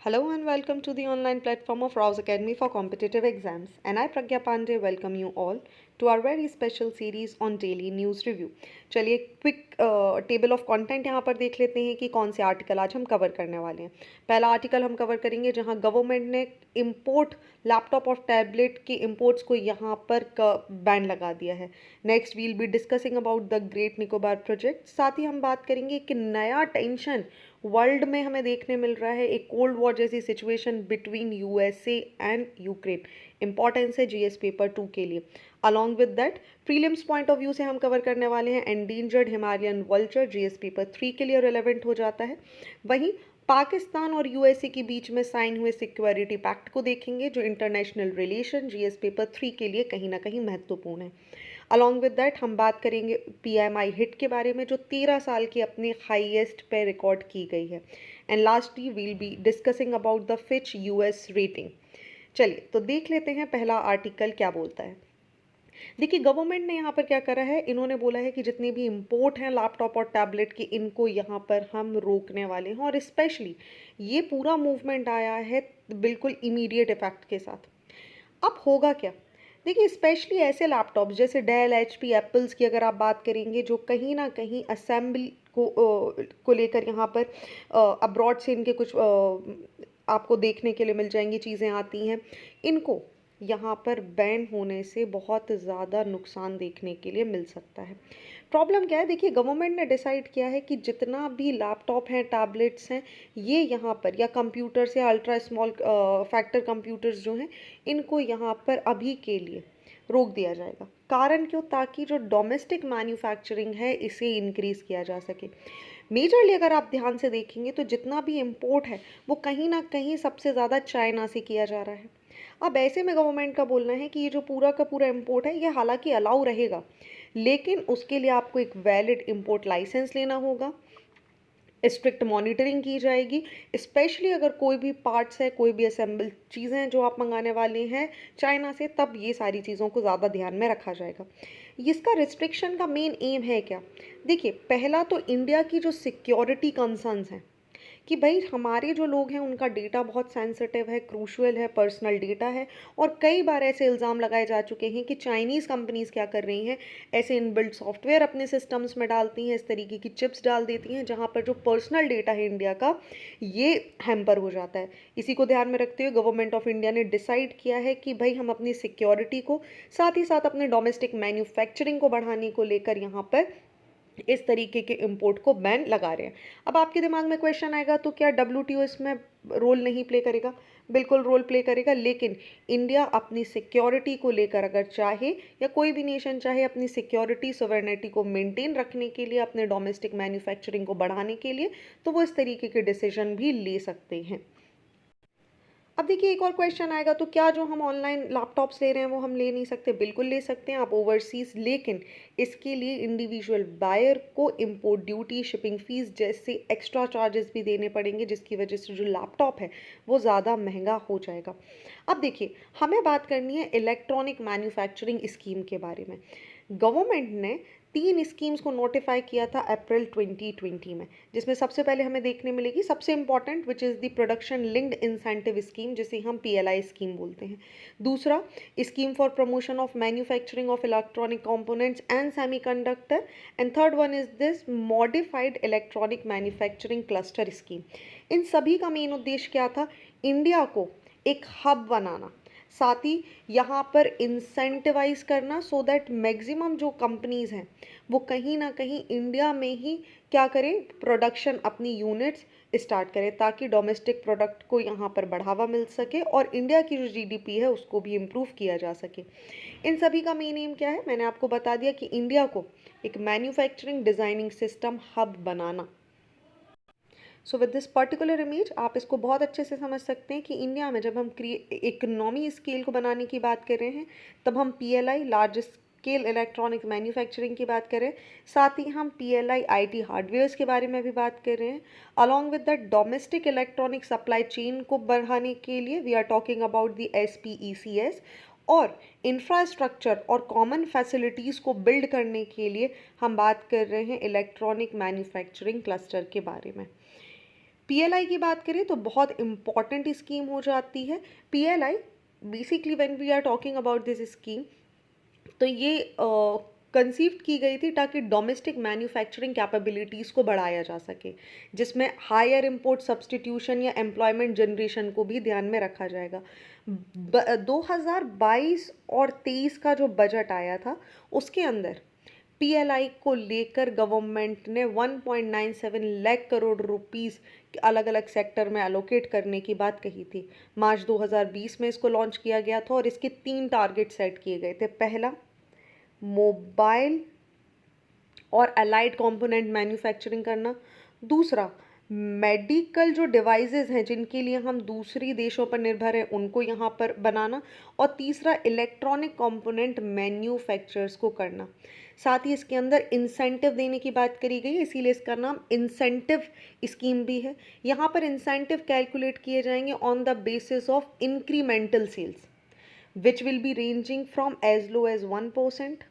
Hello and welcome to the online platform of Rouse Academy for Competitive Exams. And I, Pragya Pandey, welcome you all to our very special series on daily news review. चलिए quick table of content यहाँ पर देख लेते हैं कि कौन से article आज हम कवर करने वाले हैं। पहला आर्टिकल हम कवर करेंगे जहाँ गवर्नमेंट ने इंपोर्ट लैपटॉप और टैबलेट के इंपोर्ट्स को यहाँ पर बैन लगा दिया है। Next we'll be discussing about the Great Nicobar project. साथ ही हम बात करेंगे कि नया टेंशन वर्ल्ड में हमें देखने मिल रहा है, एक कोल्ड वॉर जैसी situation between USA and Ukraine. Importance है जीएस पेपर 2 के लिए। Along with that prelims point of view से हम कवर करने वाले हैं endangered Himalayan vulture, GS paper 3 के लिए रिलेवेंट हो जाता है। वहीं पाकिस्तान और यूएसए के बीच में साइन हुए सिक्योरिटी पैक्ट को देखेंगे जो इंटरनेशनल रिलेशन जीएस पेपर 3 के लिए कहीं ना कहीं महत्वपूर्ण है। अलॉन्ग विद दैट हम बात करेंगे पीएमआई हिट के बारे में जो 13 साल की अपने हाईएस्ट पे रिकॉर्ड की गई है। And lastly we'll be discussing about the Fitch US rating. चलिए तो देख लेते हैं पहला आर्टिकल क्या बोलता है। देखिए गवर्नमेंट ने यहाँ पर क्या करा है, इन्होंने बोला है कि जितने भी इंपोर्ट हैं लैपटॉप और टैबलेट की इनको यहाँ पर हम रोकने वाले हैं और स्पेशली ये पूरा मूवमेंट आया है बिल्कुल इमीडिएट इफेक्ट के साथ। अब होगा क्या, देखिए स्पेशली ऐसे लैपटॉप्स जैसे डेल एचपी एप्पल्स की अगर आप बात करेंगे जो कहीं ना कहीं असेंबली को लेकर यहाँ पर अब्रॉड से इनके कुछ आपको देखने के लिए मिल जाएंगी चीज़ें आती हैं, इनको यहाँ पर बैन होने से बहुत ज़्यादा नुकसान देखने के लिए मिल सकता है। प्रॉब्लम क्या है, देखिए गवर्नमेंट ने डिसाइड किया है कि जितना भी लैपटॉप हैं टैबलेट्स हैं ये यहाँ पर या कंप्यूटर्स या अल्ट्रा स्मॉल फैक्टर कंप्यूटर्स जो हैं इनको यहाँ पर अभी के लिए रोक दिया जाएगा। कारण क्यों, ताकि जो डोमेस्टिक मैन्युफैक्चरिंग है इसे इंक्रीज़ किया जा सके। मेजरली अगर आप ध्यान से देखेंगे तो जितना भी इम्पोर्ट है वो कहीं ना कहीं सबसे ज़्यादा चाइना से किया जा रहा है। अब ऐसे में गवर्नमेंट का बोलना है कि ये जो पूरा का पूरा इम्पोर्ट है ये हालांकि अलाउ रहेगा लेकिन उसके लिए आपको एक वैलिड इम्पोर्ट लाइसेंस लेना होगा, स्ट्रिक्ट मॉनिटरिंग की जाएगी। स्पेशली अगर कोई भी पार्ट्स है, कोई भी असेंबल चीज़ें हैं जो आप मंगाने वाले हैं चाइना से, तब ये सारी चीज़ों को ज़्यादा ध्यान में रखा जाएगा। इसका रिस्ट्रिक्शन का मेन एम है क्या, देखिए पहला तो इंडिया की जो सिक्योरिटी कंसर्न्स हैं कि भाई हमारे जो लोग हैं उनका डेटा बहुत सेंसिटिव है, क्रूशियल है, पर्सनल डेटा है। और कई बार ऐसे इल्ज़ाम लगाए जा चुके हैं कि चाइनीज़ कंपनीज़ क्या कर रही हैं, ऐसे इनबिल्ट सॉफ्टवेयर अपने सिस्टम्स में डालती हैं, इस तरीके की चिप्स डाल देती हैं जहाँ पर जो पर्सनल डेटा है इंडिया का ये हैम्पर हो जाता है। इसी को ध्यान में रखते हुए गवर्नमेंट ऑफ इंडिया ने डिसाइड किया है कि भाई हम अपनी सिक्योरिटी को साथ ही साथ अपने डोमेस्टिक मैन्युफैक्चरिंग को बढ़ाने को लेकर यहाँ पर इस तरीके के इंपोर्ट को बैन लगा रहे हैं। अब आपके दिमाग में क्वेश्चन आएगा तो क्या डब्ल्यूटीओ इसमें रोल नहीं प्ले करेगा, बिल्कुल रोल प्ले करेगा। लेकिन इंडिया अपनी सिक्योरिटी को लेकर अगर चाहे या कोई भी नेशन चाहे अपनी सिक्योरिटी सोवरेनिटी को मेंटेन रखने के लिए, अपने डोमेस्टिक मैन्युफैक्चरिंग को बढ़ाने के लिए, तो वो इस तरीके के डिसीजन भी ले सकते हैं। अब देखिए एक और क्वेश्चन आएगा तो क्या जो हम ऑनलाइन लैपटॉप्स ले रहे हैं वो हम ले नहीं सकते, बिल्कुल ले सकते हैं आप ओवरसीज़, लेकिन इसके लिए इंडिविजुअल बायर को इंपोर्ट ड्यूटी, शिपिंग फीस जैसे एक्स्ट्रा चार्जेस भी देने पड़ेंगे जिसकी वजह से जो लैपटॉप है वो ज़्यादा महंगा हो जाएगा। अब देखिए हमें बात करनी है इलेक्ट्रॉनिक मैन्युफैक्चरिंग स्कीम के बारे में। गवर्नमेंट ने 3 स्कीम्स को नोटिफाई किया था अप्रैल 2020 में, जिसमें सबसे पहले हमें देखने मिलेगी सबसे important which is the production linked incentive scheme जिसे हम पीएलआई स्कीम बोलते हैं। दूसरा scheme for promotion of manufacturing of electronic components and semiconductor. And third one is this modified electronic manufacturing cluster scheme. इन सभी का मेन उद्देश्य क्या था, इंडिया को एक हब बनाना, साथ ही यहाँ पर इंसेंटिवाइज करना सो दैट मैक्सिमम जो कंपनीज़ हैं वो कहीं ना कहीं इंडिया में ही क्या करें, प्रोडक्शन अपनी यूनिट्स स्टार्ट करें ताकि डोमेस्टिक प्रोडक्ट को यहाँ पर बढ़ावा मिल सके और इंडिया की जो जीडीपी है उसको भी इम्प्रूव किया जा सके। इन सभी का मेन एम क्या है, मैंने आपको बता दिया कि इंडिया को एक manufacturing designing system hub banana. So with this particular image आप इसको बहुत अच्छे से समझ सकते हैं कि इंडिया में जब हम इकोनॉमी स्केल को बनाने की बात कर रहे हैं तब हम PLI large scale electronic manufacturing की बात करें, साथ ही हम पीएलआई आईटी हार्डवेयर्स के बारे में भी बात कर रहे हैं। Along with that domestic electronic supply chain को बढ़ाने के लिए we are talking about the SPECS, और इंफ्रास्ट्रक्चर और कॉमन फैसिलिटीज़ को बिल्ड करने के लिए हम बात कर रहे हैं इलेक्ट्रॉनिक मैन्युफैक्चरिंग क्लस्टर के बारे में। पीएलआई की बात करें तो बहुत इम्पॉर्टेंट स्कीम हो जाती है PLI. Basically when we are talking about this scheme, तो ये कंसीव की गई थी ताकि डोमेस्टिक मैन्युफैक्चरिंग कैपेबिलिटीज़ को बढ़ाया जा सके, जिसमें हायर इंपोर्ट सब्सटीट्यूशन या एम्प्लॉयमेंट जनरेशन को भी ध्यान में रखा जाएगा। 2022 और 23 का जो बजट आया था उसके अंदर पीएलआई को लेकर गवर्नमेंट ने 1.97 लाख करोड़ रुपीस अलग अलग सेक्टर में एलोकेट करने की बात कही थी। मार्च 2020 में इसको लॉन्च किया गया था और इसके 3 टारगेट सेट किए गए थे। पहला, मोबाइल और अलाइड कंपोनेंट मैन्युफैक्चरिंग करना। दूसरा, मेडिकल जो डिवाइसेस हैं जिनके लिए हम दूसरी देशों पर निर्भर हैं उनको यहाँ पर बनाना। और तीसरा, इलेक्ट्रॉनिक कंपोनेंट मैन्युफैक्चरर्स को करना। साथ ही इसके अंदर इंसेंटिव देने की बात करी गई है, इसीलिए इसका नाम इंसेंटिव स्कीम भी है। यहाँ पर इंसेंटिव कैलकुलेट किए जाएंगे on the basis of incremental sales which will be ranging from as low as 1%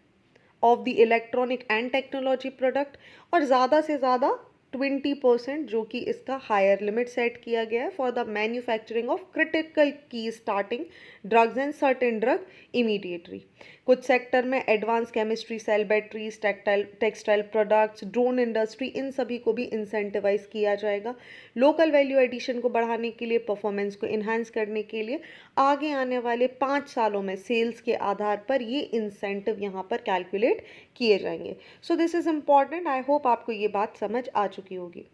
of the electronic and technology product और ज़्यादा से ज़्यादा 20%, जो कि इसका हायर लिमिट सेट किया गया है for the manufacturing of critical key starting drugs and certain drug intermediary. कुछ सेक्टर में advance chemistry, cell batteries, textile products, drone industry, इन सभी को भी इंसेंटिवाइज किया जाएगा। लोकल वैल्यू एडिशन को बढ़ाने के लिए, परफॉर्मेंस को इन्हांस करने के लिए आगे आने वाले 5 सालों में सेल्स के आधार पर ये इंसेंटिव यहाँ पर कैलकुलेट किए जाएंगे। So this is important. I hope आपको ये बात समझ आ चुकी होगी।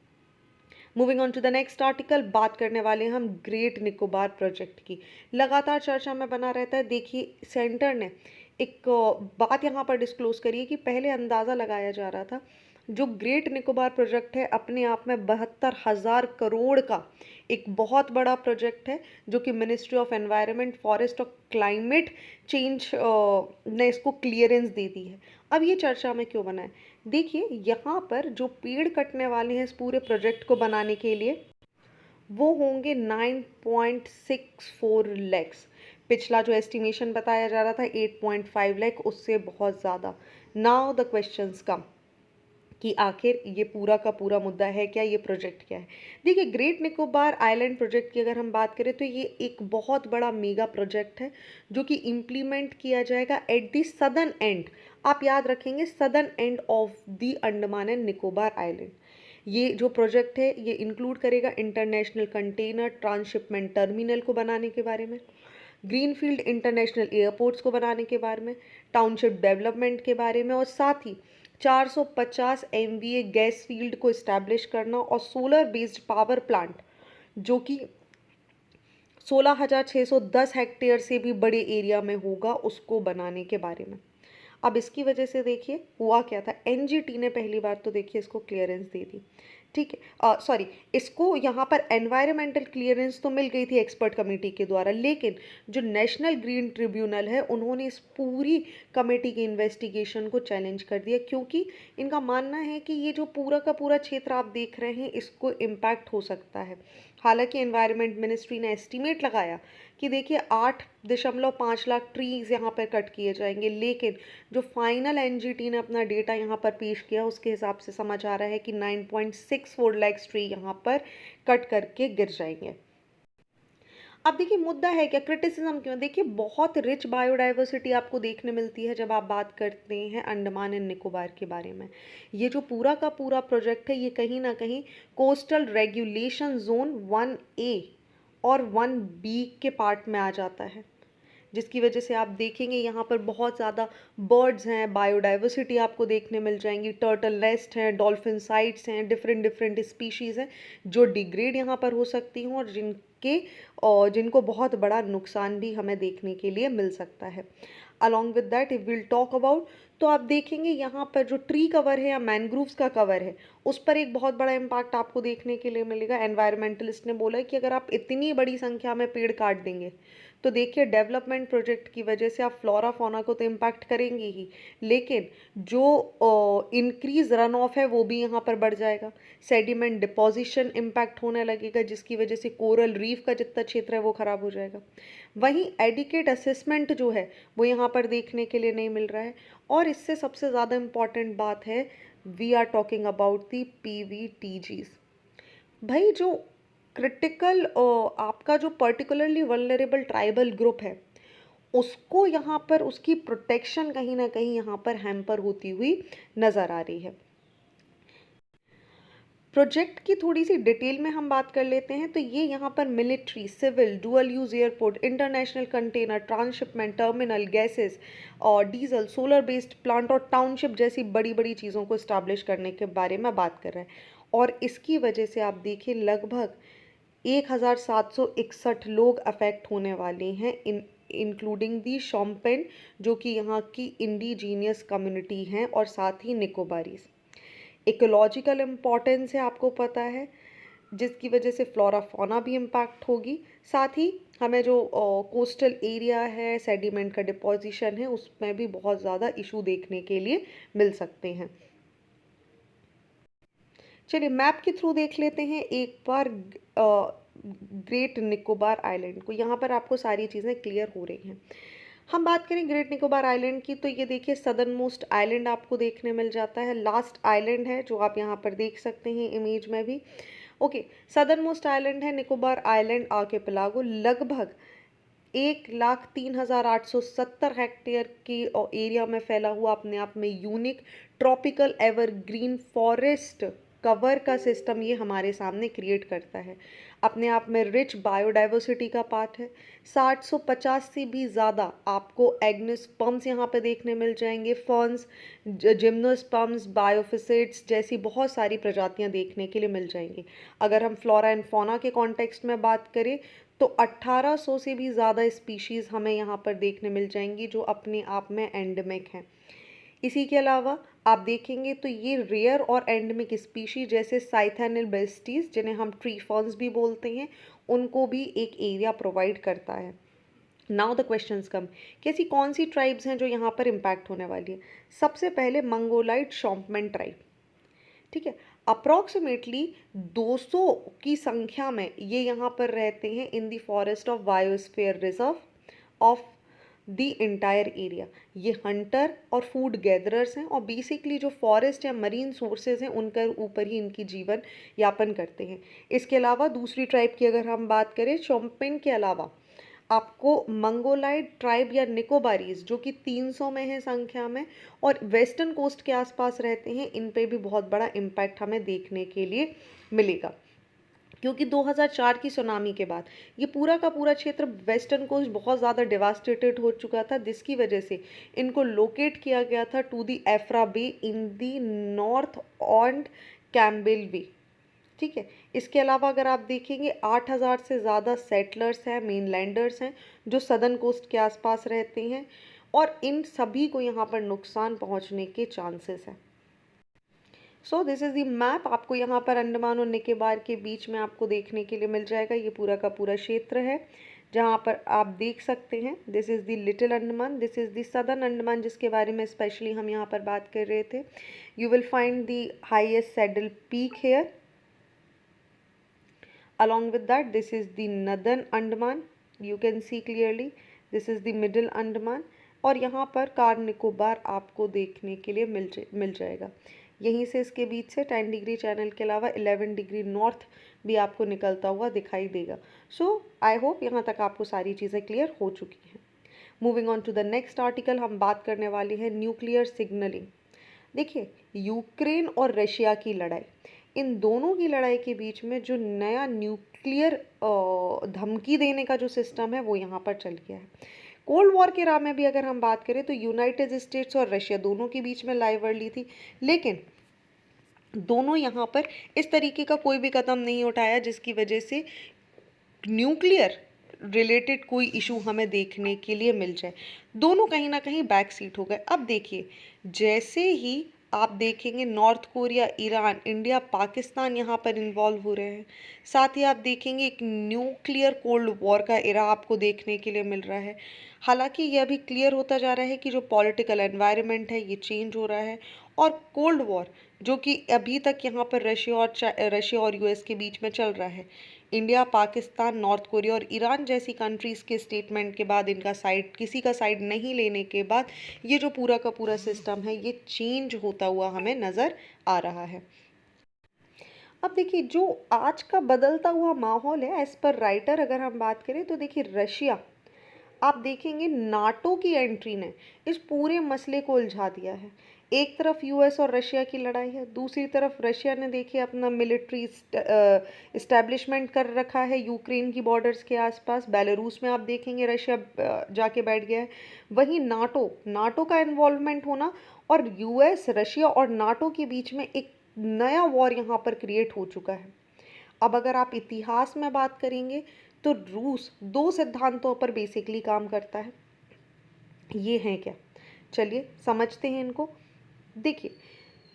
Moving on to the next article, बात करने वाले हैं हम ग्रेट निकोबार प्रोजेक्ट की। लगातार चर्चा में बना रहता है। देखिए, सेंटर ने एक बात यहाँ पर डिस्क्लोज करी है कि पहले अंदाज़ा लगाया जा रहा था जो ग्रेट निकोबार प्रोजेक्ट है अपने आप में 72,000 करोड़ का एक बहुत बड़ा प्रोजेक्ट है, जो कि मिनिस्ट्री ऑफ एनवायरनमेंट, फॉरेस्ट और क्लाइमेट चेंज ने इसको क्लियरेंस दे दी है। अब ये चर्चा में क्यों बना है? देखिए, यहाँ पर जो पेड़ कटने वाले हैं इस पूरे प्रोजेक्ट को बनाने के लिए वो होंगे 9.64 लैक्स। पिछला जो एस्टिमेशन बताया जा रहा था 8.5 लाख, उससे बहुत ज़्यादा। नाउ द क्वेश्चंस कम कि आखिर ये पूरा का पूरा मुद्दा है क्या, ये प्रोजेक्ट क्या है। देखिए, ग्रेट निकोबार आइलैंड प्रोजेक्ट की अगर हम बात करें तो ये एक बहुत बड़ा मेगा प्रोजेक्ट है जो कि इम्प्लीमेंट किया जाएगा एट द सदर्न एंड। आप याद रखेंगे, southern end of the Andaman and Nicobar island. ये जो प्रोजेक्ट है ये इंक्लूड करेगा इंटरनेशनल कंटेनर ट्रांसशिपमेंट टर्मिनल को बनाने के बारे में, ग्रीनफील्ड इंटरनेशनल एयरपोर्ट्स को बनाने के बारे में, टाउनशिप डेवलपमेंट के बारे में, और साथ ही 450 MVA गैस फील्ड को इस्टेब्लिश करना और सोलर बेस्ड पावर प्लांट जो कि 16,610 हेक्टेयर से भी बड़े एरिया में होगा उसको बनाने के बारे में। अब इसकी वजह से देखिए हुआ क्या था, एनजीटी ने पहली बार तो देखिए इसको क्लियरेंस दे दी। ठीक है, सॉरी, इसको यहाँ पर एनवायरमेंटल क्लियरेंस तो मिल गई थी एक्सपर्ट कमेटी के द्वारा, लेकिन जो नेशनल ग्रीन ट्रिब्यूनल है उन्होंने इस पूरी कमेटी की इन्वेस्टिगेशन को चैलेंज कर दिया, क्योंकि इनका मानना है कि ये जो पूरा का पूरा क्षेत्र आप देख रहे हैं इसको इम्पैक्ट हो सकता है। हालांकि एनवायरनमेंट मिनिस्ट्री ने एस्टीमेट लगाया कि देखिए 8.5 लाख ट्रीज यहाँ पर कट किए जाएंगे, लेकिन जो फाइनल एनजीटी ने अपना डेटा यहाँ पर पेश किया उसके हिसाब से समझ आ रहा है कि 9.64 लाख ट्री यहाँ पर कट करके गिर जाएंगे। अब देखिए, मुद्दा है क्या, क्रिटिसिज्म क्यों? देखिए, बहुत रिच बायोडाइवर्सिटी आपको देखने मिलती है जब आप बात करते हैं अंडमान एंड निकोबार के बारे में। ये जो पूरा का पूरा प्रोजेक्ट है ये कहीं ना कहीं कोस्टल रेगुलेशन जोन 1A और 1B के पार्ट में आ जाता है, जिसकी वजह से आप देखेंगे यहाँ पर बहुत ज़्यादा बर्ड्स हैं, बायोडाइवर्सिटी आपको देखने मिल जाएंगी, टर्टल नेस्ट हैं, डॉल्फिन साइट्स हैं, डिफरेंट डिफरेंट स्पीशीज़ हैं जो डिग्रेड यहाँ पर हो सकती हैं और जिनको बहुत बड़ा नुकसान भी हमें देखने के लिए मिल सकता है। Along with that if will talk about, तो आप देखेंगे यहाँ पर जो ट्री कवर है या मैनग्रूव्स का कवर है उस पर एक बहुत बड़ा इम्पैक्ट आपको देखने के लिए मिलेगा। एनवायरमेंटलिस्ट ने बोला है कि अगर आप इतनी बड़ी संख्या में पेड़ काट देंगे तो देखिए डेवलपमेंट प्रोजेक्ट की वजह से आप फ्लोरा फौना को तो इम्पैक्ट करेंगे ही, लेकिन जो इंक्रीज रन ऑफ है वो भी यहाँ पर बढ़ जाएगा। सेडिमेंट डिपोजिशन इम्पैक्ट होने लगेगा जिसकी वजह से कोरल रीफ का जितना क्षेत्र है वो खराब हो जाएगा। वहीं एडिकेट असेसमेंट जो है वो यहाँ पर देखने के लिए नहीं मिल रहा है। और इससे सबसे ज़्यादा इम्पॉर्टेंट बात है, we are talking about the PVTGs। भाई, जो क्रिटिकल आपका जो पर्टिकुलरली वल्नरेबल ट्राइबल ग्रुप है उसको यहाँ पर उसकी प्रोटेक्शन कहीं ना कहीं यहाँ पर हैम्पर होती हुई नज़र आ रही है। प्रोजेक्ट की थोड़ी सी डिटेल में हम बात कर लेते हैं तो ये यहाँ पर military, civil, dual use airport, international container, transshipment, terminal, gases और डीजल, सोलर बेस्ड प्लांट और टाउनशिप जैसी बड़ी बड़ी चीज़ों को इस्टेब्लिश करने के बारे में बात कर रहे हैं। और इसकी वजह से आप देखिए लगभग 1761 लोग अफेक्ट होने वाले हैं इंक्लूडिंग दी शोम्पेन जो कि यहाँ की इंडिजीनियस कम्युनिटी हैं और साथ ही निकोबारीज। इकोलॉजिकल इम्पॉर्टेंस है आपको पता है जिसकी वजह से फ्लोरा फौना भी इम्पैक्ट होगी। साथ ही हमें जो कोस्टल एरिया है, सेडिमेंट का डिपोजिशन है, उसमें भी बहुत ज़्यादा इशू देखने के लिए मिल सकते हैं। चलिए मैप के थ्रू देख लेते हैं एक बार ग्रेट निकोबार आइलैंड को। यहाँ पर आपको सारी चीज़ें क्लियर हो रही हैं। हम बात करें ग्रेट निकोबार आइलैंड की तो ये देखिए सदर्न मोस्ट आइलैंड आपको देखने मिल जाता है, लास्ट आइलैंड है जो आप यहाँ पर देख सकते हैं इमेज में भी। ओके, सदर्न मोस्ट आइलैंड है निकोबार आइलैंड आर्किपेलागो, लगभग 1,03,870 हेक्टेयर की एरिया में फैला हुआ अपने आप में unique tropical evergreen forest cover का सिस्टम ये हमारे सामने क्रिएट करता है। अपने आप में रिच बायोडाइवर्सिटी का पार्ट है। 750 से भी ज़्यादा आपको एग्नोस्पर्म्स यहाँ पे देखने मिल जाएंगे, फर्न्स, जिम्नोस्पर्म्स, बायोफिसिड्स जैसी बहुत सारी प्रजातियाँ देखने के लिए मिल जाएंगी। अगर हम फ्लोरा एंड फौना के कॉन्टेक्स्ट में बात करें तो 1800 से भी ज़्यादा स्पीशीज़ हमें यहाँ पर देखने मिल जाएंगी जो अपने आप में एंडेमिक हैं। इसी के अलावा आप देखेंगे तो ये रेयर और एंडेमिक स्पीशी जैसे साइथेनिल बेस्टीज जिन्हें हम ट्री फर्न्स भी बोलते हैं उनको भी एक एरिया प्रोवाइड करता है। नाउ द क्वेश्चंस कम कि ऐसी कौन सी ट्राइब्स हैं जो यहाँ पर इम्पैक्ट होने वाली है। सबसे पहले मंगोलाइट शॉम्पमेन ट्राइब, ठीक है, अप्रॉक्सीमेटली 200 की संख्या में ये यहाँ पर रहते हैं in the forest of biosphere reserve of the entire area. ये हंटर और फूड गैदरर्स हैं और बेसिकली जो फॉरेस्ट या मरीन सोर्सेज हैं उनके ऊपर ही इनकी जीवन यापन करते हैं। इसके अलावा दूसरी ट्राइब की अगर हम बात करें, शोम्पेन के अलावा आपको मंगोलाइड ट्राइब या निकोबारीज जो कि 300 में है संख्या में और वेस्टर्न कोस्ट के आसपास रहते हैं, इन पे भी बहुत बड़ा इम्पैक्ट हमें देखने के लिए मिलेगा क्योंकि 2004 की सुनामी के बाद ये पूरा का पूरा क्षेत्र वेस्टर्न कोस्ट बहुत ज़्यादा डिवास्टेटेड हो चुका था जिसकी वजह से इनको लोकेट किया गया था to the Afra bay in the north and Campbell bay, ठीक है। इसके अलावा अगर आप देखेंगे 8,000 से ज़्यादा सेटलर्स हैं, मेनलैंडर्स हैं जो सदर्न कोस्ट के आसपास रहते हैं और इन सभी को यहाँ पर नुकसान पहुँचने के चांसेस हैं। So this is the map, आपको यहाँ पर अंडमान और निकोबार के बीच में आपको देखने के लिए मिल जाएगा। ये पूरा का पूरा क्षेत्र है जहाँ पर आप देख सकते हैं this is the little Andaman, this is the southern Andaman जिसके बारे में स्पेशली हम यहाँ पर बात कर रहे थे। You will find the highest Saddle Peak here. Along with that, this is the northern Andaman. You can see clearly. This is the middle Andaman. और यहाँ पर कार निकोबार आपको देखने के लिए मिल जाएगा। यहीं से इसके बीच से 10 डिग्री चैनल के अलावा 11 डिग्री नॉर्थ भी आपको निकलता हुआ दिखाई देगा। सो आई होप यहाँ तक आपको सारी चीज़ें क्लियर हो चुकी हैं। Moving on to the next article, हम बात करने वाले हैं न्यूक्लियर सिग्नलिंग। देखिए यूक्रेन और रशिया की लड़ाई, इन दोनों की लड़ाई के बीच में जो नया न्यूक्लियर धमकी देने का जो सिस्टम है वो यहाँ पर चल गया है। कोल्ड वॉर के राह में भी अगर हम बात करें तो यूनाइटेड स्टेट्स और रशिया दोनों के बीच में लाइवरली थी, लेकिन दोनों यहाँ पर इस तरीके का कोई भी कदम नहीं उठाया जिसकी वजह से न्यूक्लियर रिलेटेड कोई इशू हमें देखने के लिए मिल जाए। दोनों कहीं ना कहीं बैक सीट हो गए। अब देखिए जैसे ही आप देखेंगे north Korea, Iran, India, Pakistan यहाँ पर इन्वॉल्व हो रहे हैं, साथ ही आप देखेंगे एक न्यूक्लियर कोल्ड वॉर का एरा आपको देखने के लिए मिल रहा है। हालांकि यह अभी क्लियर होता जा रहा है कि जो पॉलिटिकल एनवायरनमेंट है ये चेंज हो रहा है और कोल्ड वॉर जो कि अभी तक यहाँ पर रशिया और यूएस के बीच में चल रहा है, इंडिया, पाकिस्तान, नॉर्थ कोरिया और ईरान जैसी कंट्रीज़ के स्टेटमेंट के बाद, इनका साइड किसी का साइड नहीं लेने के बाद ये जो पूरा का पूरा सिस्टम है ये चेंज होता हुआ हमें नज़र आ रहा है। अब देखिए जो आज का बदलता हुआ माहौल है, एज पर राइटर अगर हम बात करें तो देखिए रशिया, आप देखेंगे नाटो की एंट्री ने इस पूरे मसले को उलझा दिया है। एक तरफ यूएस और रशिया की लड़ाई है, दूसरी तरफ रशिया ने देखिए अपना मिलिट्री इस्टेब्लिशमेंट कर रखा है यूक्रेन की बॉर्डर्स के आसपास। बेलारूस में आप देखेंगे रशिया जाके बैठ गया है। वहीं नाटो नाटो का इन्वॉल्वमेंट होना और यूएस रशिया और नाटो के बीच में एक नया वॉर यहाँ पर क्रिएट हो चुका है। अब अगर आप इतिहास में बात करेंगे तो रूस दो सिद्धांतों पर बेसिकली काम करता है। ये हैं क्या, चलिए समझते हैं इनको। देखिए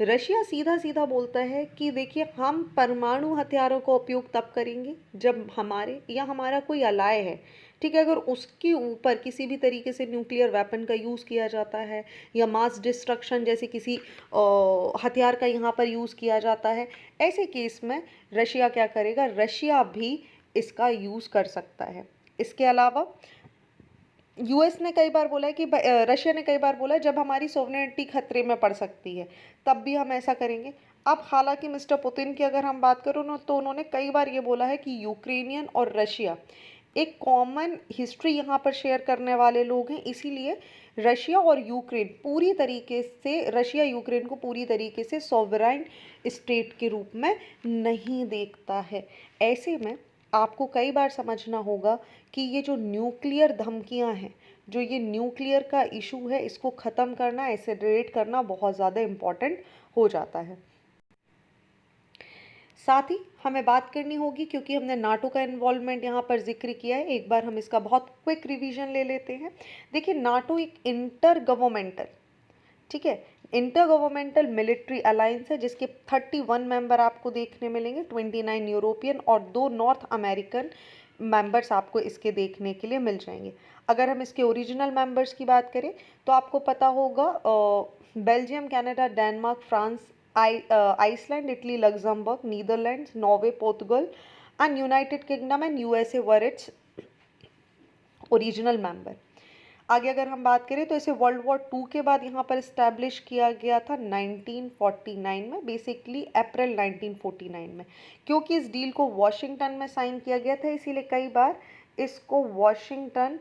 रशिया सीधा सीधा बोलता है कि देखिए हम परमाणु हथियारों का उपयोग तब करेंगे जब हमारे या हमारा कोई अलाय है, ठीक है, अगर उसके ऊपर किसी भी तरीके से न्यूक्लियर वेपन का यूज़ किया जाता है या मास डिस्ट्रक्शन जैसे किसी हथियार का यहाँ पर यूज़ किया जाता है, ऐसे केस में रशिया क्या करेगा, रशिया भी इसका यूज़ कर सकता है। इसके अलावा यूएस ने कई बार बोला है कि रशिया ने कई बार बोला है जब हमारी सोवरेनिटी खतरे में पड़ सकती है तब भी हम ऐसा करेंगे। अब हालांकि मिस्टर पुतिन की अगर हम बात करें तो उन्होंने कई बार ये बोला है कि यूक्रेनियन और रशिया एक कॉमन हिस्ट्री यहाँ पर शेयर करने वाले लोग हैं, इसीलिए रशिया और यूक्रेन पूरी तरीके से रशिया यूक्रेन को पूरी तरीके से सॉवराइन स्टेट के रूप में नहीं देखता है। ऐसे में आपको कई बार समझना होगा कि ये जो न्यूक्लियर धमकियां हैं, जो ये न्यूक्लियर का इशू है, इसको ख़त्म करना, एक्सेलरेट करना बहुत ज़्यादा इम्पॉर्टेंट हो जाता है। साथ ही हमें बात करनी होगी, क्योंकि हमने नाटो का इन्वॉल्वमेंट यहाँ पर जिक्र किया है, एक बार हम इसका बहुत क्विक रिवीजन ले लेते हैं। देखिए नाटो एक इंटर गवर्नमेंटल, ठीक है, इंटर गवर्नमेंटल मिलिट्री अलायंस है जिसके 31 मेंबर आपको देखने मिलेंगे, 29 यूरोपियन और 2 नॉर्थ अमेरिकन मेंबर्स आपको इसके देखने के लिए मिल जाएंगे। अगर हम इसके ओरिजिनल मेंबर्स की बात करें तो आपको पता होगा Belgium, Canada, Denmark, France, Iceland, Italy, Luxembourg, Netherlands, Norway, Portugal and United Kingdom and USA were its original member. आगे अगर हम बात करें तो इसे वर्ल्ड वॉर टू के बाद यहाँ पर इस्टेब्लिश किया गया था 1949 में, बेसिकली अप्रैल 1949 में, क्योंकि इस डील को वॉशिंगटन में साइन किया गया था, इसीलिए कई बार इसको वॉशिंगटन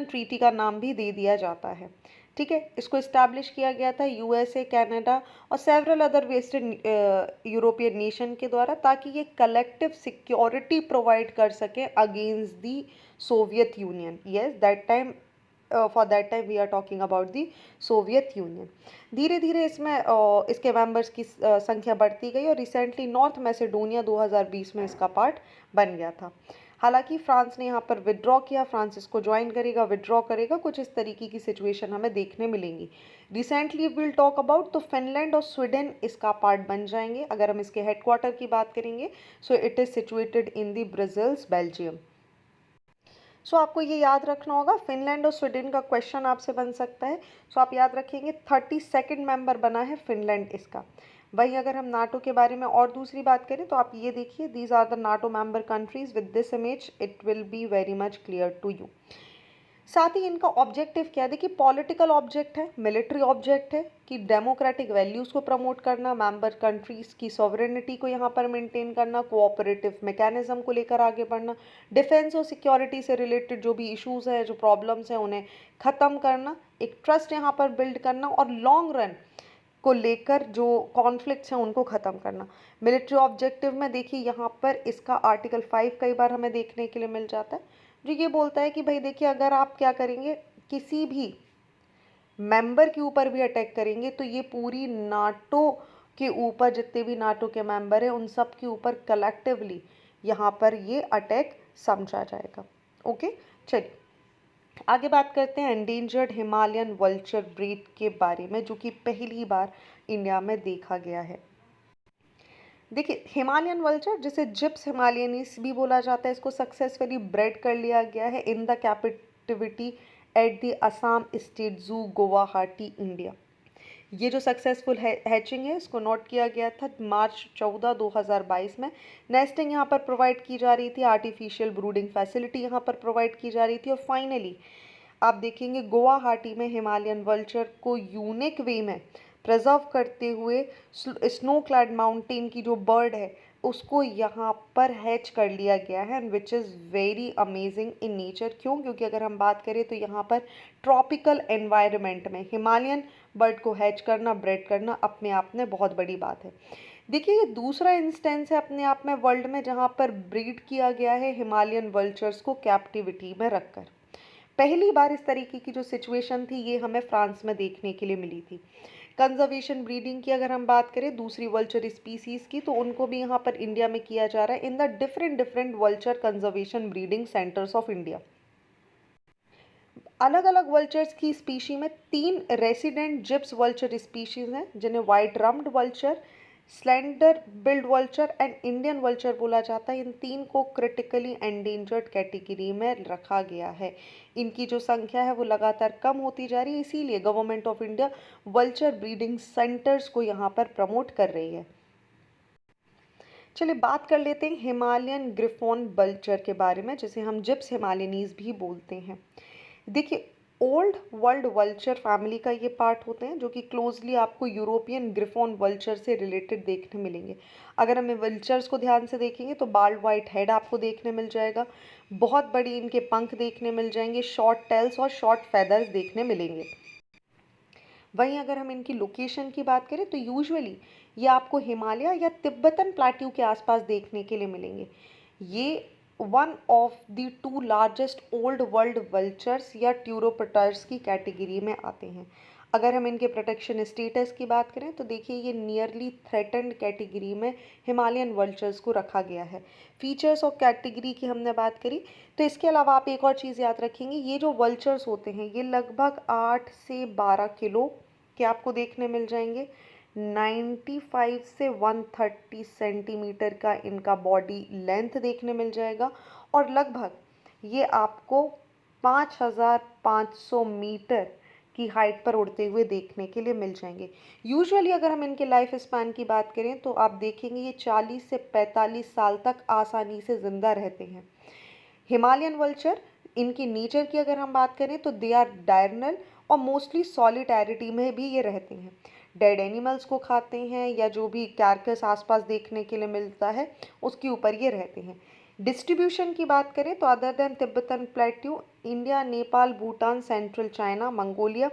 ट्रीटी का नाम भी दे दिया जाता है। ठीक है, इसको इस्टेब्लिश किया गया था यूएसए, कनाडा और several other western European nation के द्वारा, ताकि ये कलेक्टिव सिक्योरिटी प्रोवाइड कर सके against the Soviet Union. Yes, that time for that time we are talking about the Soviet Union. धीरे धीरे इसमें इसके मेंबर्स की संख्या बढ़ती गई और रिसेंटली नॉर्थ मैसेडोनिया 2020 में इसका पार्ट बन गया था। हालांकि फ्रांस ने यहाँ पर विड्रॉ किया, फ्रांस इसको ज्वाइन करेगा, विड्रॉ करेगा, कुछ इस तरीके की सिचुएशन हमें देखने मिलेंगी। रिसेंटली विल टॉक अबाउट तो फिनलैंड और स्वीडन इसका पार्ट बन जाएंगे। अगर हम इसके हेडक्वार्टर की बात करेंगे so it is situated in the Brussels, Belgium. So आपको ये याद रखना होगा, फिनलैंड और स्वीडन का क्वेश्चन आपसे बन सकता है। सो आप याद रखेंगे 32nd मेंबर बना है फिनलैंड इसका। वहीं अगर हम नाटो के बारे में और दूसरी बात करें तो आप ये देखिए, these are the NATO member countries. With this image it will be very much clear to you. साथ ही इनका ऑब्जेक्टिव क्या है, देखिए पॉलिटिकल ऑब्जेक्ट है, मिलिट्री ऑब्जेक्ट है कि डेमोक्रेटिक वैल्यूज़ को प्रमोट करना, मेंबर कंट्रीज़ की सॉवरेनिटी को यहाँ पर मेंटेन करना, कोऑपरेटिव मैकेनिज्म को लेकर आगे बढ़ना, डिफेंस और सिक्योरिटी से रिलेटेड जो भी इश्यूज़ हैं, जो प्रॉब्लम्स हैं, उन्हें ख़त्म करना, एक ट्रस्ट यहाँ पर बिल्ड करना और लॉन्ग रन को लेकर जो कॉन्फ्लिक्ट्स हैं उनको ख़त्म करना। मिलिट्री ऑब्जेक्टिव में देखिए यहाँ पर इसका आर्टिकल 5 कई बार हमें देखने के लिए मिल जाता है, जो ये बोलता है कि भाई देखिए अगर आप क्या करेंगे, किसी भी मेंबर के ऊपर भी अटैक करेंगे तो ये पूरी नाटो के ऊपर, जितने भी नाटो के मेंबर हैं उन सब के ऊपर कलेक्टिवली यहाँ पर ये अटैक समझा जाएगा। ओके, चलिए आगे बात करते हैं एंडेंजर्ड हिमालयन वल्चर ब्रीड के बारे में, जो कि पहली बार इंडिया में देखा गया है। देखिए हिमालयन वल्चर, जिसे जिप्स हिमालयनीस भी बोला जाता है, इसको सक्सेसफुली ब्रेड कर लिया गया है in the captivity at the Assam state जू, गुवाहाटी, इंडिया। ये जो सक्सेसफुल हैचिंग है इसको नोट किया गया था मार्च 14, 2022 में। नेस्टिंग यहाँ पर प्रोवाइड की जा रही थी, आर्टिफिशियल ब्रूडिंग फैसिलिटी यहाँ पर प्रोवाइड की जा रही थी और फाइनली आप देखेंगे गुवाहाटी में हिमालयन वल्चर को यूनिक वे में प्रिजर्व करते हुए स्नो क्लैड माउंटेन की जो बर्ड है उसको यहाँ पर हैच कर लिया गया है, and which is very amazing in nature. क्यों? क्योंकि अगर हम बात करें तो यहाँ पर ट्रॉपिकल एनवायरनमेंट में हिमालयन बर्ड को हैच करना, ब्रेड करना अपने आप में बहुत बड़ी बात है। देखिए, ये दूसरा इंस्टेंस है अपने आप में वर्ल्ड में जहाँ पर ब्रीड किया गया है हिमालयन वल्चर्स को कैप्टिविटी में रखकर। पहली बार इस तरीके की जो सिचुएशन थी ये हमें फ्रांस में देखने के लिए मिली थी। कंजर्वेशन ब्रीडिंग की अगर हम बात करें दूसरी वल्चर स्पीसीज की, तो उनको भी यहाँ पर इंडिया में किया जा रहा है in the different different vulture conservation breeding centres of India. अलग अलग वल्चर्स की स्पीशी में 3 रेसिडेंट जिप्स वल्चर स्पीशीज हैं जिन्हें white rumped vulture, slender billed vulture and Indian vulture बोला जाता है। इन 3 को क्रिटिकली एंडेंजर्ड कैटेगरी में रखा गया है। इनकी जो संख्या है वो लगातार कम होती जा रही है, इसीलिए government of India vulture breeding centres को यहाँ पर प्रमोट कर रही है। चलिए बात कर लेते हैं हिमालयन ग्रिफॉन वल्चर के बारे में, जिसे हम जिप्स हिमालयनीज भी बोलते हैं। देखिए, ओल्ड वर्ल्ड वल्चर फैमिली का ये पार्ट होते हैं जो कि क्लोजली आपको यूरोपियन ग्रिफॉन वल्चर से रिलेटेड देखने मिलेंगे। अगर हमें वल्चर्स को ध्यान से देखेंगे तो बाल्ड वाइट हेड आपको देखने मिल जाएगा, बहुत बड़ी इनके पंख देखने मिल जाएंगे, शॉर्ट टेल्स और शॉर्ट फेदर्स देखने मिलेंगे। वहीं अगर हम इनकी लोकेशन की बात करें तो यूजुअली ये आपको हिमालय या तिब्बतन प्लेट्यू के आसपास देखने के लिए मिलेंगे। ये one of the 2 largest old world vultures या ट्यूरोपटर्स की कैटेगरी में आते हैं। अगर हम इनके प्रोटेक्शन स्टेटस की बात करें तो देखिए ये नियरली थ्रेटन्ड कैटेगरी में हिमालयन वल्चर्स को रखा गया है। फीचर्स ऑफ कैटेगरी की हमने बात करी, तो इसके अलावा आप एक और चीज़ याद रखेंगे, ये जो वल्चर्स होते हैं ये लगभग 8 से 12 किलो के आपको देखने मिल जाएंगे। 95 से 130 सेंटीमीटर का इनका बॉडी लेंथ देखने मिल जाएगा और लगभग ये आपको 5500 मीटर की हाइट पर उड़ते हुए देखने के लिए मिल जाएंगे। यूजुअली अगर हम इनके लाइफ स्पैन की बात करें तो आप देखेंगे ये 40 से 45 साल तक आसानी से ज़िंदा रहते हैं। हिमालयन वल्चर, इनकी नेचर की अगर हम बात करें तो दे आर डायरनल और मोस्टली सॉलिटैरिटी में भी ये रहते हैं। डेड एनिमल्स को खाते हैं या जो भी कैरकस आसपास देखने के लिए मिलता है उसके ऊपर ये रहते हैं। डिस्ट्रीब्यूशन की बात करें तो other than Tibetan plateau, India, Nepal, Bhutan, central China, Mongolia,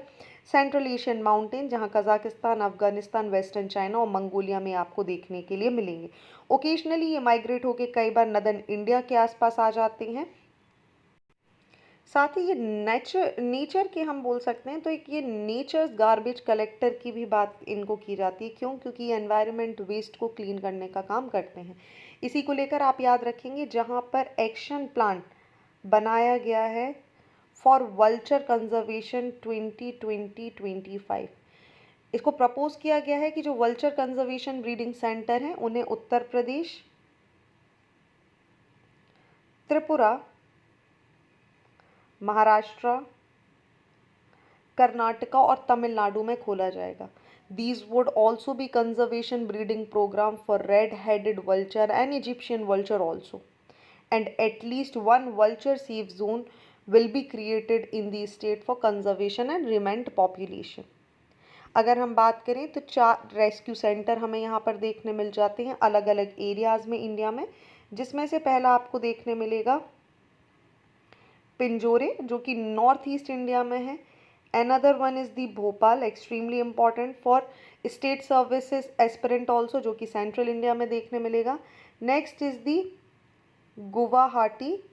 central Asian mountain जहां कजाकिस्तान, अफगानिस्तान, वेस्टर्न चाइना और मंगोलिया में आपको देखने के लिए मिलेंगे। ओकेजनली ये माइग्रेट होकर कई बार नदर्न इंडिया के आसपास आ जाते हैं। साथ ही ये नेचर के हम बोल सकते हैं तो एक ये नेचर्स गार्बेज कलेक्टर की भी बात इनको की जाती है। क्यों? क्योंकि ये एनवायरनमेंट वेस्ट को क्लीन करने का काम करते हैं। इसी को लेकर आप याद रखेंगे जहाँ पर एक्शन प्लान बनाया गया है फॉर वल्चर कंजर्वेशन 2020-25, इसको प्रपोज किया गया है कि जो वल्चर कंजर्वेशन ब्रीडिंग सेंटर हैं उन्हें उत्तर प्रदेश, त्रिपुरा, महाराष्ट्र, कर्नाटका और तमिलनाडु में खोला जाएगा। These would also be conservation breeding program for red-headed vulture and Egyptian vulture also. And at least one vulture safe zone will be created in the state for conservation and remnant population. अगर हम बात करें तो 4 rescue centre हमें यहाँ पर देखने मिल जाते हैं अलग अलग एरियाज़ में इंडिया में, जिसमें से पहला आपको देखने मिलेगा पिंजोरे जो कि नॉर्थ ईस्ट इंडिया में है। Another one is the Bhopal, extremely important for state services aspirant also, जो कि सेंट्रल इंडिया में देखने मिलेगा। नेक्स्ट इज़ दी गुवाहाटी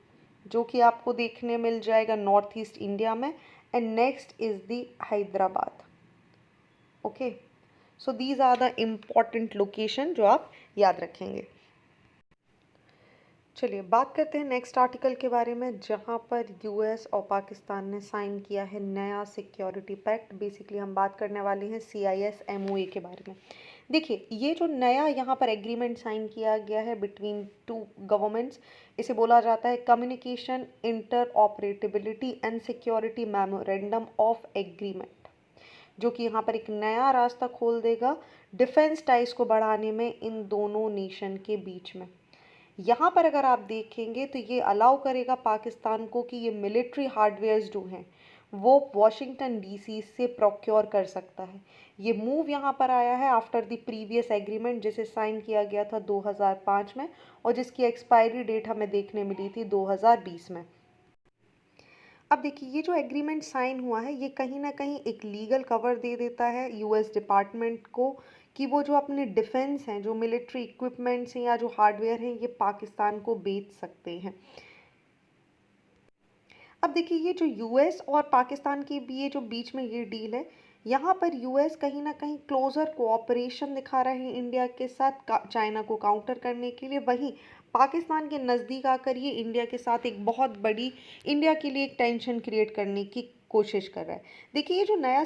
जो कि आपको देखने मिल जाएगा नॉर्थ ईस्ट इंडिया में। And next is the Hyderabad. Okay, so these are the important location जो आप याद रखेंगे। चलिए बात करते हैं नेक्स्ट आर्टिकल के बारे में, जहाँ पर यूएस और पाकिस्तान ने साइन किया है नया सिक्योरिटी पैक्ट। बेसिकली हम बात करने वाले हैं CIS MOA के बारे में। देखिए, ये जो नया यहाँ पर एग्रीमेंट साइन किया गया है बिटवीन 2 गवर्नमेंट्स, इसे बोला जाता है communication interoperability and security memorandum of agreement, जो कि यहाँ पर एक नया रास्ता खोल देगा डिफेंस टाइज को बढ़ाने में इन दोनों नेशन के बीच में। यहाँ पर अगर आप देखेंगे तो ये अलाउ करेगा पाकिस्तान को कि ये मिलिट्री हार्डवेयर्स जो हैं वो वॉशिंगटन डीसी से प्रोक्योर कर सकता है। ये मूव यहाँ पर आया है आफ्टर द प्रीवियस एग्रीमेंट जिसे साइन किया गया था 2005 में और जिसकी एक्सपायरी डेट हमें देखने मिली थी 2020 में। अब देखिए ये जो एग्रीमेंट साइन हुआ है ये कहीं ना कहीं एक लीगल कवर दे देता है यूएस डिपार्टमेंट को कि वो जो अपने डिफेंस हैं, जो मिलिट्री इक्विपमेंट्स हैं या जो हार्डवेयर हैं, ये पाकिस्तान को बेच सकते हैं। अब देखिए ये जो यूएस और पाकिस्तान के भी ये जो बीच में ये डील है, यहाँ पर यूएस कहीं ना कहीं क्लोजर कोऑपरेशन दिखा रहे हैं इंडिया के साथ चाइना को काउंटर करने के लिए। वहीं पाकिस्तान के नज़दीक आकर ये इंडिया के साथ एक बहुत बड़ी, इंडिया के लिए एक टेंशन क्रिएट करने की कोशिश कर रहा है। देखिए ये जो नया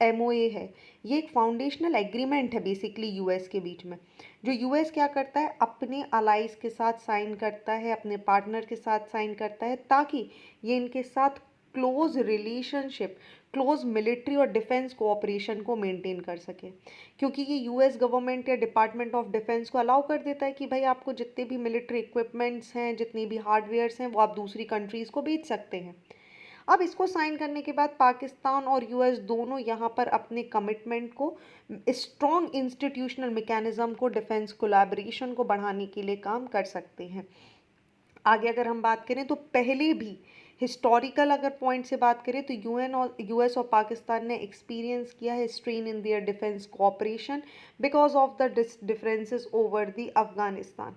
एमओए है, ये एक फाउंडेशनल एग्रीमेंट है बेसिकली यूएस के बीच में। जो यूएस क्या करता है, अपने अलाइज के साथ साइन करता है, अपने पार्टनर के साथ साइन करता है ताकि ये इनके साथ क्लोज रिलेशनशिप, क्लोज मिलिट्री और डिफेंस कोऑपरेशन को मेंटेन कर सके। क्योंकि ये यूएस गवर्नमेंट या डिपार्टमेंट ऑफ डिफेंस को अलाउ कर देता है कि भाई आपको जितने भी मिलिट्री इक्विपमेंट्स हैं, जितनी भी हार्डवेयर्स हैं, वो आप दूसरी कंट्रीज़ को बेच सकते हैं। अब इसको साइन करने के बाद पाकिस्तान और यूएस दोनों यहाँ पर अपने कमिटमेंट को, स्ट्रॉन्ग इंस्टीट्यूशनल मैकेनिज्म को, डिफेंस कोलैबोरेशन को बढ़ाने के लिए काम कर सकते हैं। आगे अगर हम बात करें तो पहले भी हिस्टोरिकल अगर पॉइंट से बात करें तो यूएस और पाकिस्तान ने एक्सपीरियंस किया है strain in their defence cooperation because of the differences over the Afghanistan.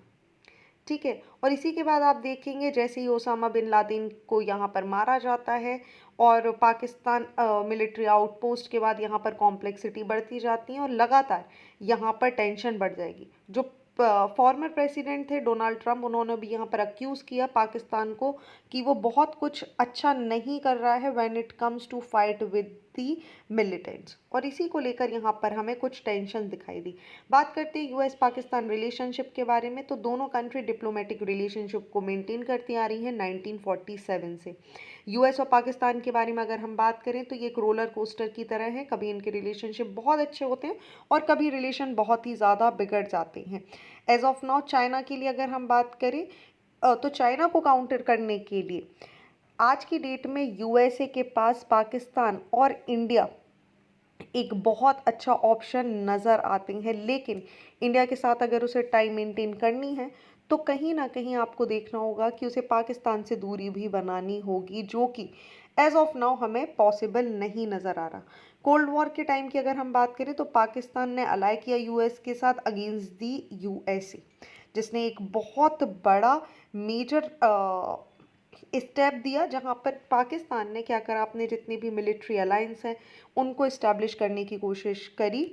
ठीक है, और इसी के बाद आप देखेंगे जैसे ही ओसामा बिन लादेन को यहाँ पर मारा जाता है और पाकिस्तान मिलिट्री आउटपोस्ट के बाद यहाँ पर कॉम्प्लेक्सिटी बढ़ती जाती है और लगातार यहाँ पर टेंशन बढ़ जाएगी। जो फॉर्मर प्रेसिडेंट थे डोनाल्ड ट्रंप, उन्होंने भी यहाँ पर अक्यूज़ किया पाकिस्तान को कि वो बहुत कुछ अच्छा नहीं कर रहा है when it comes to fight with the militants, और इसी को लेकर यहाँ पर हमें कुछ टेंशन दिखाई दी। बात करते हैं यूएस पाकिस्तान रिलेशनशिप के बारे में, तो दोनों कंट्री डिप्लोमेटिक रिलेशनशिप को मेंटेन करती आ रही हैं 1947 से। यूएस और पाकिस्तान के बारे में अगर हम बात करें तो ये एक रोलर कोस्टर की तरह है, कभी इनके रिलेशनशिप बहुत अच्छे होते हैं और कभी रिलेशन बहुत ही ज़्यादा बिगड़ जाते हैं। एज ऑफ नाउ चाइना के लिए अगर हम बात करें तो चाइना को काउंटर करने के लिए आज की डेट में यूएसए के पास पाकिस्तान और इंडिया एक बहुत अच्छा ऑप्शन नज़र आते हैं। लेकिन इंडिया के साथ अगर उसे टाइम मेंटेन करनी है तो कहीं ना कहीं आपको देखना होगा कि उसे पाकिस्तान से दूरी भी बनानी होगी, जो कि एज ऑफ नाउ हमें पॉसिबल नहीं नज़र आ रहा। कोल्ड वॉर के टाइम की अगर हम बात करें तो पाकिस्तान ने अलाई किया यूएस के साथ अगेंस्ट दी यूएसए, जिसने एक बहुत बड़ा मेजर स्टेप दिया जहां पर पाकिस्तान ने क्या करा, अपने जितने भी मिलिट्री अलायंस हैं उनको इस्टेब्लिश करने की कोशिश करी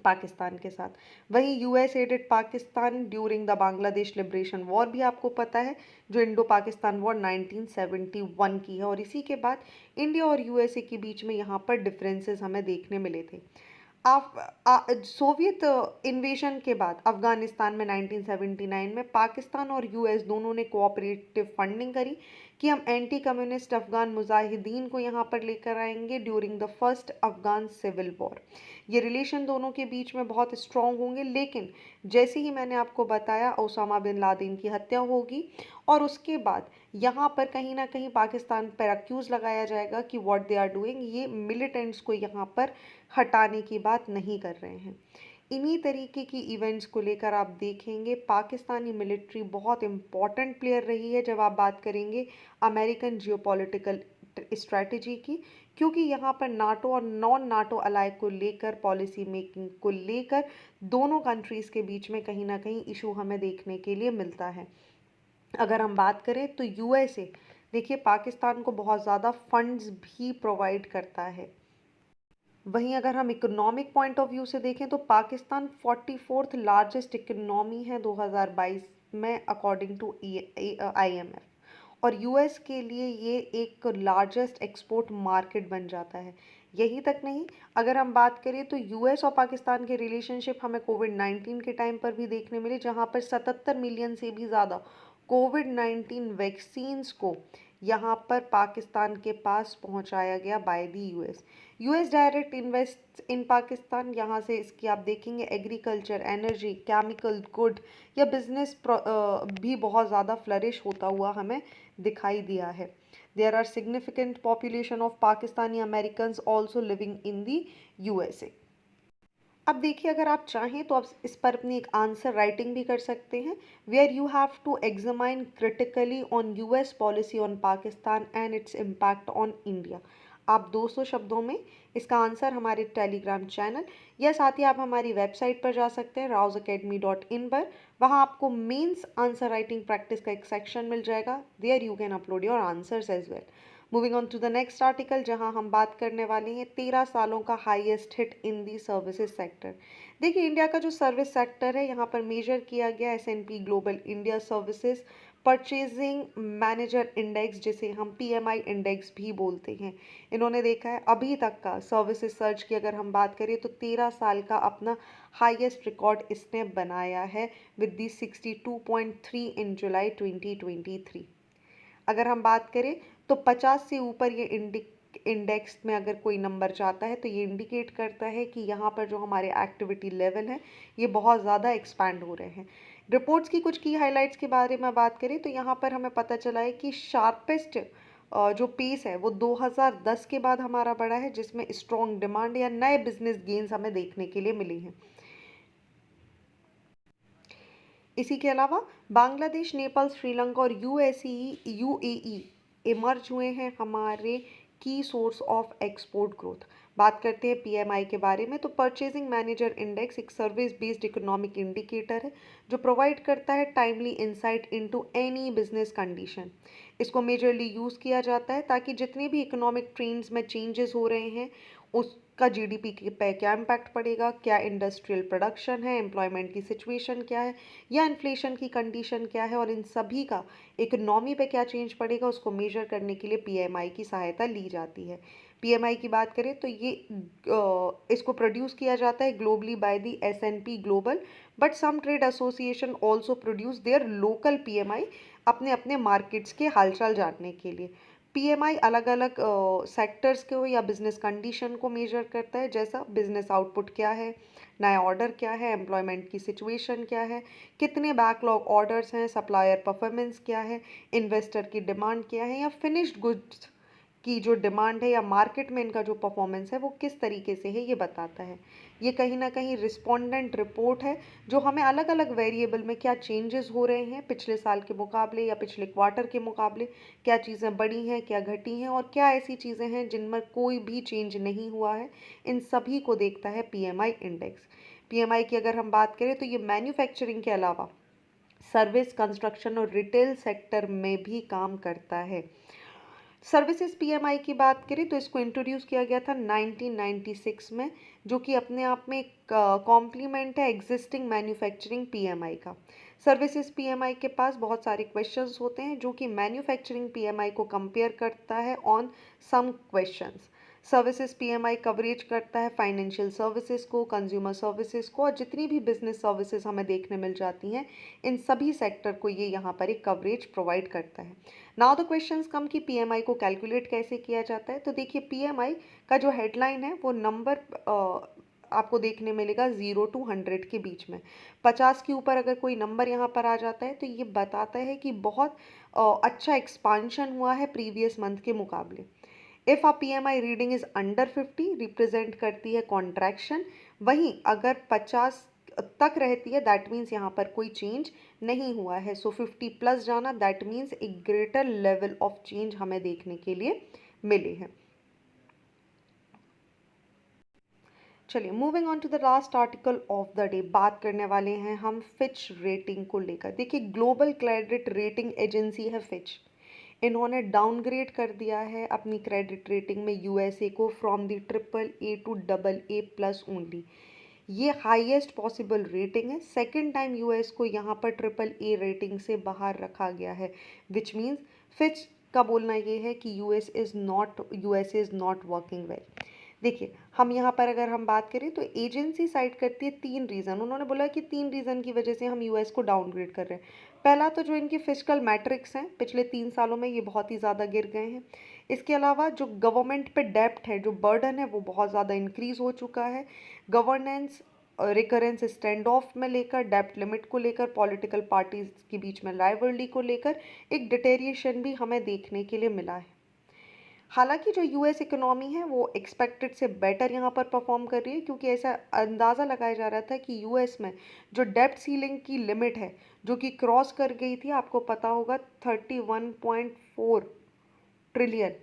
पाकिस्तान के साथ। वहीं US aided Pakistan during the Bangladesh liberation war भी आपको पता है, जो इंडो पाकिस्तान वॉर 1971 की है, और इसी के बाद इंडिया और यूएसए के बीच में यहाँ पर डिफरेंसेस हमें देखने मिले थे। सोवियत इन्वेशन के बाद अफगानिस्तान में 1979 में पाकिस्तान और यूएस दोनों ने कोऑपरेटिव फंडिंग करी कि हम एंटी कम्युनिस्ट अफगान मुजाहिदीन को यहाँ पर लेकर आएंगे during the first Afghan civil war. ये रिलेशन दोनों के बीच में बहुत स्ट्रांग होंगे, लेकिन जैसे ही मैंने आपको बताया ओसामा बिन लादेन की हत्या होगी और उसके बाद यहाँ पर कहीं ना कहीं पाकिस्तान पर अक्यूज़ लगाया जाएगा कि व्हाट दे आर डूइंग, ये मिलिटेंट्स को यहाँ पर हटाने की बात नहीं कर रहे हैं। इन्हीं तरीके की इवेंट्स को लेकर आप देखेंगे पाकिस्तानी मिलिट्री बहुत इम्पॉर्टेंट प्लेयर रही है जब आप बात करेंगे अमेरिकन जियोपॉलिटिकल स्ट्रैटेजी की, क्योंकि यहाँ पर नाटो और नॉन नाटो अलाय को लेकर, पॉलिसी मेकिंग को लेकर दोनों कंट्रीज़ के बीच में कहीं ना कहीं इशू हमें देखने के लिए मिलता है। अगर हम बात करें तो यूएसए देखिए पाकिस्तान को बहुत ज़्यादा फंड्स भी प्रोवाइड करता है। वहीं अगर हम इकोनॉमिक पॉइंट ऑफ व्यू से देखें तो पाकिस्तान 44th लार्जेस्ट इकोनॉमी है 2022 में अकॉर्डिंग टू आईएमएफ, और यूएस के लिए ये एक लार्जेस्ट एक्सपोर्ट मार्केट बन जाता है। यही तक नहीं, अगर हम बात करें तो यूएस और पाकिस्तान के रिलेशनशिप हमें कोविड-19 के टाइम पर भी देखने मिले, जहां पर 77 मिलियन से भी ज़्यादा कोविड-19 वैक्सीन्स को यहाँ पर पाकिस्तान के पास पहुँचाया गया by the US. US direct invest in Pakistan, यहाँ से इसकी आप देखेंगे एग्रीकल्चर, एनर्जी, केमिकल गुड या बिजनेस भी बहुत ज़्यादा फ्लरिश होता हुआ हमें दिखाई दिया है। There are significant population of Pakistani Americans also living in the USA. अब देखिए, अगर आप चाहें तो आप इस पर अपनी एक आंसर राइटिंग भी कर सकते हैं, where you have to examine critically on US policy on Pakistan and its impact on India. आप 200 शब्दों में इसका आंसर हमारे टेलीग्राम चैनल या साथ ही आप हमारी वेबसाइट पर जा सकते हैं rausacademy.in पर। वहाँ आपको मेंस आंसर राइटिंग प्रैक्टिस का एक सेक्शन मिल जाएगा, there you can upload your answers as well. Moving on to the next article, जहां हम बात करने वाले हैं 13 सालों का highest hit in the services sector. देखिए, इंडिया का जो सर्विस सेक्टर है यहाँ पर मेजर किया गया S&P global India services purchasing manager index, जिसे हम PMI इंडेक्स भी बोलते हैं। इन्होंने देखा है अभी तक का सर्विसेज सर्च की अगर हम बात करें तो 13 साल का अपना हाईएस्ट रिकॉर्ड इसने बनाया है विद दी 62.3 इन जुलाई 2023। अगर हम बात करें तो 50 से ऊपर ये इंडेक्स में अगर कोई नंबर जाता है तो ये इंडिकेट करता है कि यहाँ पर जो हमारे एक्टिविटी लेवल है ये बहुत ज़्यादा एक्सपैंड हो रहे हैं। रिपोर्ट्स की कुछ की हाइलाइट्स के बारे में बात करें तो यहाँ पर हमें पता चला है कि शार्पेस्ट जो पेस है वो 2010 के बाद हमारा बढ़ा है, जिसमें स्ट्रॉन्ग डिमांड या नए बिजनेस गेन्स हमें देखने के लिए मिले हैं। इसी के अलावा बांग्लादेश, नेपाल, श्रीलंका और यूएई इमर्ज हुए हैं हमारे की सोर्स ऑफ एक्सपोर्ट ग्रोथ। बात करते हैं PMI के बारे में तो परचेजिंग मैनेजर इंडेक्स एक सर्विस बेस्ड इकोनॉमिक इंडिकेटर है जो प्रोवाइड करता है timely insight into any business condition. इसको मेजरली यूज़ किया जाता है ताकि जितने भी इकोनॉमिक ट्रेंड्स में चेंजेस हो रहे हैं उसका GDP पे क्या इम्पैक्ट पड़ेगा, क्या इंडस्ट्रियल प्रोडक्शन है, एम्प्लॉयमेंट की सिचुएशन क्या है या इन्फ्लेशन की कंडीशन क्या है, और इन सभी का इकोनॉमी पे क्या चेंज पड़ेगा उसको मेजर करने के लिए PMI की सहायता ली जाती है। PMI की बात करें तो ये इसको प्रोड्यूस किया जाता है globally by the S&P global, but some trade association also produce their local PMI अपने अपने मार्केट्स के हालचाल जानने के लिए। PMI अलग अलग सेक्टर्स को या बिजनेस कंडीशन को मेजर करता है, जैसा बिजनेस आउटपुट क्या है, नया ऑर्डर क्या है, एम्प्लॉयमेंट की सिचुएशन क्या है, कितने बैकलॉग ऑर्डर्स हैं, सप्लायर परफॉर्मेंस क्या है, इन्वेस्टर की डिमांड क्या है या फिनिश्ड गुड्स की जो डिमांड है या मार्केट में इनका जो परफॉर्मेंस है वो किस तरीके से है, ये बताता है। ये कहीं ना कहीं रिस्पोंडेंट रिपोर्ट है जो हमें अलग अलग वेरिएबल में क्या चेंजेस हो रहे हैं पिछले साल के मुकाबले या पिछले क्वार्टर के मुकाबले, क्या चीज़ें बढ़ी हैं, क्या घटी हैं और क्या ऐसी चीज़ें हैं जिनमें कोई भी चेंज नहीं हुआ है, इन सभी को देखता है PMI इंडेक्स। PMI की अगर हम बात करें तो ये मैन्युफैक्चरिंग के अलावा सर्विस, कंस्ट्रक्शन और रिटेल सेक्टर में भी काम करता है। सर्विसेज PMI की बात करें तो इसको इंट्रोड्यूस किया गया था 1996 में, जो कि अपने आप में एक कॉम्प्लीमेंट है एग्जिस्टिंग मैन्युफैक्चरिंग PMI का। सर्विसेज PMI के पास बहुत सारे क्वेश्चंस होते हैं जो कि मैन्युफैक्चरिंग PMI को कंपेयर करता है on some questions. Services PMI coverage करता है फाइनेंशियल सर्विसेज को, कंज्यूमर सर्विसेज को और जितनी भी बिजनेस सर्विसेज हमें देखने मिल जाती हैं इन सभी सेक्टर को ये यहाँ पर एक कवरेज प्रोवाइड करता है। नाउ द क्वेश्चंस कम कि PMI को कैलकुलेट कैसे किया जाता है। तो देखिए, PMI का जो हेडलाइन है वो नंबर आपको देखने मिलेगा 0 to 100 के बीच में। 50 के ऊपर अगर कोई नंबर यहाँ पर आ जाता है तो ये बताता है कि बहुत अच्छा एक्सपांशन हुआ है प्रीवियस मंथ के मुकाबले। If a PMI reading is under 50 represent करती है कॉन्ट्रैक्शन, वहीं अगर 50 तक रहती है दैट मीन्स यहाँ पर कोई चेंज नहीं हुआ है। सो 50 प्लस जाना दैट मीन्स एक ग्रेटर लेवल ऑफ चेंज हमें देखने के लिए मिले हैं। चलिए, moving on to the last article of the day, बात करने वाले हैं हम फिच रेटिंग को लेकर। देखिए, ग्लोबल क्रेडिट रेटिंग एजेंसी है फिच, इन्होंने डाउनग्रेड कर दिया है अपनी क्रेडिट रेटिंग में USA को from the AAA to AA+ only. ये हाईएस्ट पॉसिबल रेटिंग है। सेकेंड टाइम US को यहाँ पर AAA रेटिंग से बाहर रखा गया है, विच मीन्स फिच का बोलना ये है कि USA is not working well. देखिए, हम यहाँ पर अगर हम बात करें तो एजेंसी साइड करती है 3 रीज़न। उन्होंने बोला कि 3 रीज़न की वजह से हम US को डाउनग्रेड कर रहे हैं। पहला तो जो इनके फिस्कल मैट्रिक्स हैं पिछले 3 सालों में ये बहुत ही ज़्यादा गिर गए हैं। इसके अलावा जो गवर्नमेंट पे डेप्ट है, जो बर्डन है वो बहुत ज़्यादा इंक्रीज हो चुका है। गवर्नेंस रिकरेंस स्टैंड ऑफ में लेकर, डेप्ट लिमिट को लेकर, पॉलिटिकल पार्टीज के बीच में राइवलरी को लेकर एक डिटेरिएशन भी हमें देखने के लिए मिला है। हालांकि जो यूएस इकोनॉमी है वो एक्सपेक्टेड से बेटर यहाँ पर परफॉर्म कर रही है, क्योंकि ऐसा अंदाज़ा लगाया जा रहा था कि यूएस में जो डेब्ट सीलिंग की लिमिट है जो कि क्रॉस कर गई थी, आपको पता होगा 31.4 ट्रिलियन,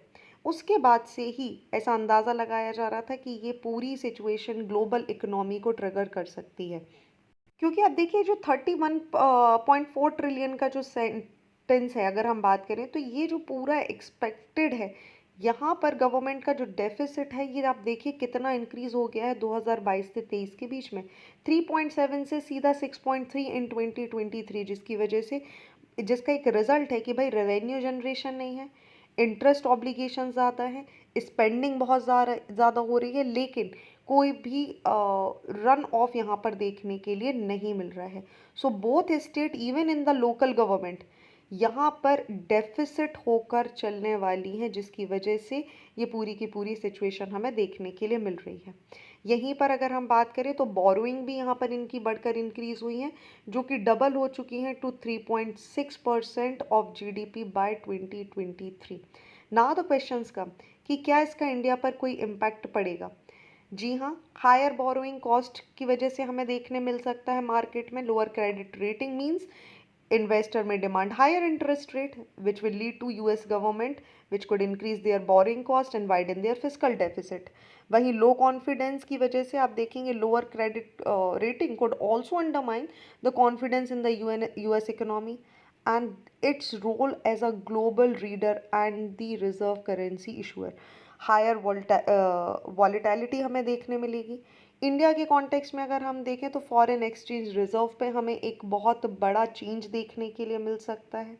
उसके बाद से ही ऐसा अंदाज़ा लगाया जा रहा था कि ये पूरी सिचुएशन ग्लोबल इकोनॉमी को ट्रिगर कर सकती है। क्योंकि आप देखिए जो 31.4 ट्रिलियन का जो सेंटेंस है, अगर हम बात करें तो ये जो पूरा एक्सपेक्टेड है, यहाँ पर गवर्नमेंट का जो डेफिसिट है ये आप देखिए कितना इंक्रीज हो गया है 2022 से 23 के बीच में, 3.7 से सीधा 6.3 इन 2023, जिसकी वजह से जिसका एक रिजल्ट है कि भाई रेवेन्यू जनरेशन नहीं है, इंटरेस्ट ऑब्लिगेशन ज़्यादा है, स्पेंडिंग बहुत ज़्यादा हो रही है, लेकिन कोई भी रन ऑफ यहाँ पर देखने के लिए नहीं मिल रहा है। So both state even in the local government यहाँ पर डेफिसिट होकर चलने वाली हैं, जिसकी वजह से ये पूरी की पूरी सिचुएशन हमें देखने के लिए मिल रही है। यहीं पर अगर हम बात करें तो बोरोइंग भी यहाँ पर इनकी बढ़कर इंक्रीज हुई है, जो कि डबल हो चुकी हैं to 3.6% of GDP by 2023। Now the questions come कि क्या इसका इंडिया पर कोई इम्पैक्ट पड़ेगा। जी हाँ, हायर बोरोइंग कॉस्ट की वजह से हमें देखने मिल सकता है मार्केट में lower credit rating means investor may demand higher interest rate, which will lead to US government which could increase their borrowing cost and widen their fiscal deficit. वहीं low confidence की वजह से आप देखेंगे lower credit rating could also undermine the confidence in the US economy and its role as a global leader and the reserve currency issuer. Higher volatility हमें देखने मिलेगी। India के कॉन्टेक्स्ट में अगर हम देखें तो फॉरेन एक्सचेंज रिजर्व पे हमें एक बहुत बड़ा चेंज देखने के लिए मिल सकता है।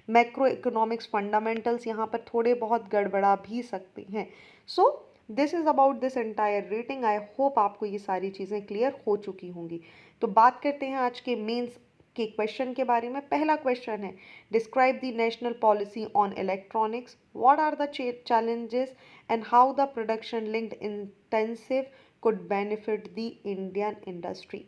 मैक्रो इकोनॉमिक्स फंडामेंटल्स यहाँ पर थोड़े बहुत गड़बड़ा भी सकते हैं। So this is about this entire rating. I hope आपको ये सारी चीज़ें क्लियर हो चुकी होंगी। तो बात करते हैं आज के मेंस के क्वेश्चन के बारे में। पहला क्वेश्चन है, describe the national policy on electronics, what are the challenges and how the production linked intensive could benefit the Indian industry.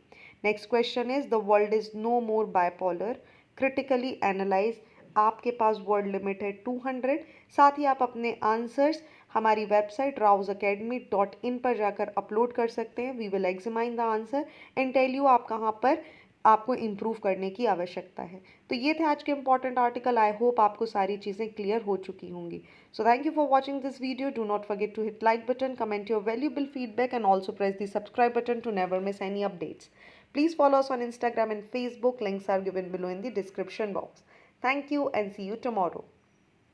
Next question is, the world is no more bipolar, critically analyze। आपके पास word limit है 200। साथ ही आप अपने answers हमारी website rausacademy.in पर जाकर upload कर सकते हैं। We will examine the answer and tell you आप कहाँ पर आपको इम्प्रूव करने की आवश्यकता है। तो ये थे आज के इंपॉर्टेंट आर्टिकल। आई होप आपको सारी चीज़ें क्लियर हो चुकी होंगी। So thank you for watching this video. Do not forget to hit like button, comment your valuable feedback and also press the subscribe button to never miss any updates. Please follow us on Instagram and Facebook. Links are given below in the description box. Thank you and see you tomorrow.